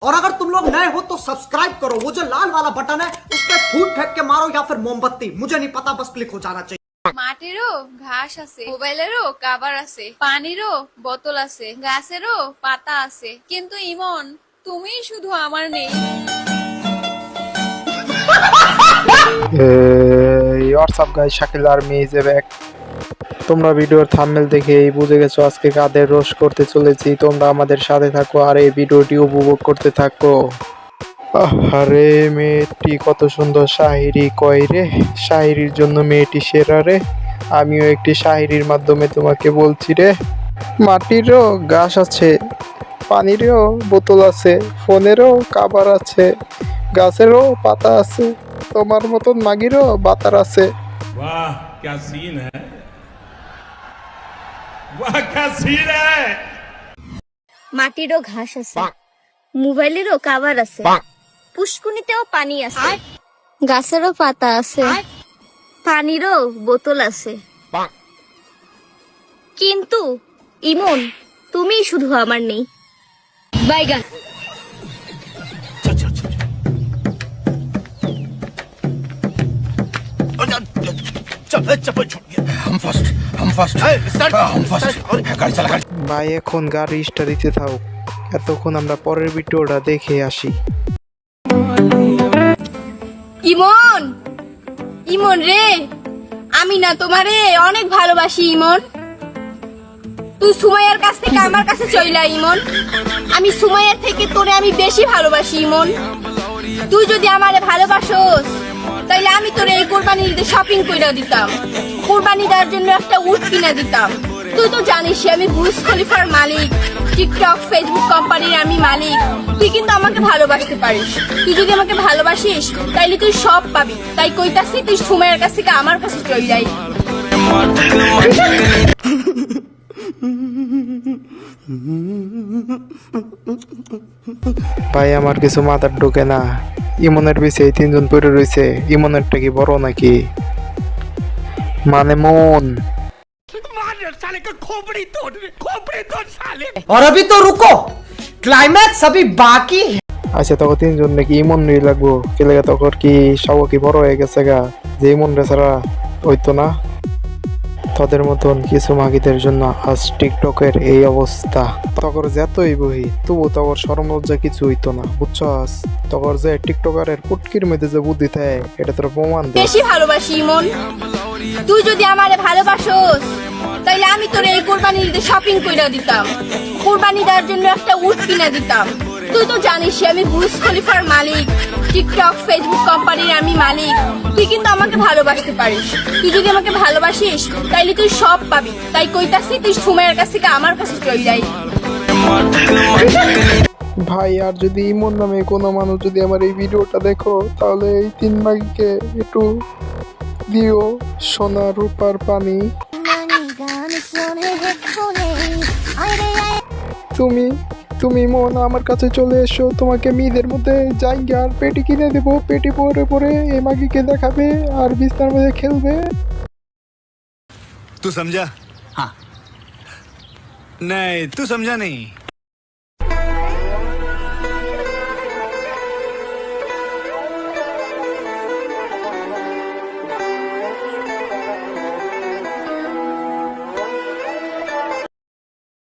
और अगर तुम लोग नए हो तो सब्सक्राइब करो, वो जो लाल वाला बटन है उस पर फूट फेंक के मारो या फिर मोमबत्ती, मुझे नहीं पता, बस क्लिक हो जाना चाहिए। মাটিরও ঘাস আছে, মোবাইলেরও কভার আছে, পানিরও বোতল আছে, গাছেরও পাতা আছে, কিন্তু ইমন তুমি শুধু আমার নেই। WhatsApp guys, Shakil army is back. তোমরা ভিডিওর থাম্বনেল দেখেই বুঝে গেছো আজকে কাদের রোস্ট করতে চলেছি। তোমরা আমাদের সাথে থাকো আর এই ভিডিওটি উপভোগ করতে থাকো। আরে মেয়েটি কত সুন্দর শায়েরি কয় রে, শায়েরির জন্য মেয়েটি সেরা রে। আমিও একটি শায়েরির মাধ্যমে তোমাকে বলছি রে। মাটিরও গাছ আছে, পানিরও বোতল আছে, ফোনেরও কভার আছে, গাছেরও পাতা আছে, তোমার মতন মাগিরও বাতার আছে। वाह क्या सीन है, वाह क्या सीन है। মাটিরও ঘাস আছে, মোবাইলেরও কভার আছে, পুষ্কুনিতেও পানি আছে, গাছেরও পাতা আছে, পানিরও বোতল আছে, কিন্তু ইমন তুমি শুধু আমার নেই। বাইগান ভাই এখন গাড়ি স্টার্ট দিতে থাও, এতক্ষণ আমরা পরের ভিডিওটা দেখে আসি। ইমন, ইমন রে, আমি না তোমারে অনেক ভালোবাসি ইমন। তুই সুমাইয়ার কাছ থেকে আমার কাছে চইলা ইমন, আমি সুমাইয়ার থেকে তোরে আমি বেশি ভালোবাসি ইমন। তুই যদি আমারে ভালোবাসোস তাইলে আমি তোরে এই কোরবানির ঈদে শপিং কইরা দিতাম, কোরবানি দেওয়ার জন্য একটা উট কিনা দিতাম। তুই তো জানিসই আমি বুর্জ খলিফার মালিক, টিকটক ফেসবুক কোম্পানির আমি মালিক। তুই কিন্তু আমাকে ভালোবাসতে পারিস, তুই যদি আমাকে ভালোবাসিস তাইলে তুই সব পাবি। তাই কইতাছি তুই সুমাইয়ার কাছ থেকে আমার কাছে চলে যাই। ভাই আমার কিছু মাথার ঢোকে না, ইমনের পিছে এই তিনজন পড়ে রয়েছে, ইমনেরটা কি বড় নাকি? মানে মন। और अभी तो रुको, क्लाइमैक्स अभी बाकी है। আচ্ছা তখন তিনজন নাকি ইমন নিয়ে লাগবো, কে লাগে তখন কি সব কি বড় হয়ে গেছে গা, যে ইমন রে ছাড়া হইতো না। তাদের মতন কিছু মাগিদের জন্য আজ টিকটকের এই অবস্থা। তখন যতই বহি তবু তখন শরম লজ্জা কিছু হইতো না, বুঝছস? তখন যে টিকটকারের পুটকির মধ্যে যে বুদ্ধি থাকে এটা তোর প্রমাণ দে। বেশি ভালোবাসি ইমন, তুই যদি আমারে ভালোবাসোস তাইলে আমি তোরে এই কোরবানির ঈদে শপিং কইরা দিতাম, কোরবানি দেওয়ার জন্য একটা উট কিনা দিতাম। তুই তো জানিসই আমি বুর্জ খলিফার মালিক, টিকটক ফেসবুক কোম্পানির আমি মালিক। তুই কিন্তু আমাকে ভালোবাসতে পারিস, তুই যদি আমাকে ভালোবাসিস তাইলে তুই সব পাবি। তাই কইতাছি তুই সুমাইয়ার কাছ থেকে আমার কাছে চলে যাই। ভাই আর যদি ইমন নামে কোনো মানুষ যদি আমার এই ভিডিওটা দেখো তাহলে এই তিন মাগিকে একটু দিও সোনা রূপার পানি। তুমি তুমি মন আমার কাছে চলে এসো, তোমাকে মিদের মধ্যে জায়গা আর পেটি কিনে দেবো, পেটি পরে পরে এই মাগিকে দেখাবে আর বিছনার মধ্যে খেলবে। तू समझा? हाँ नहीं, तू समझा नहीं।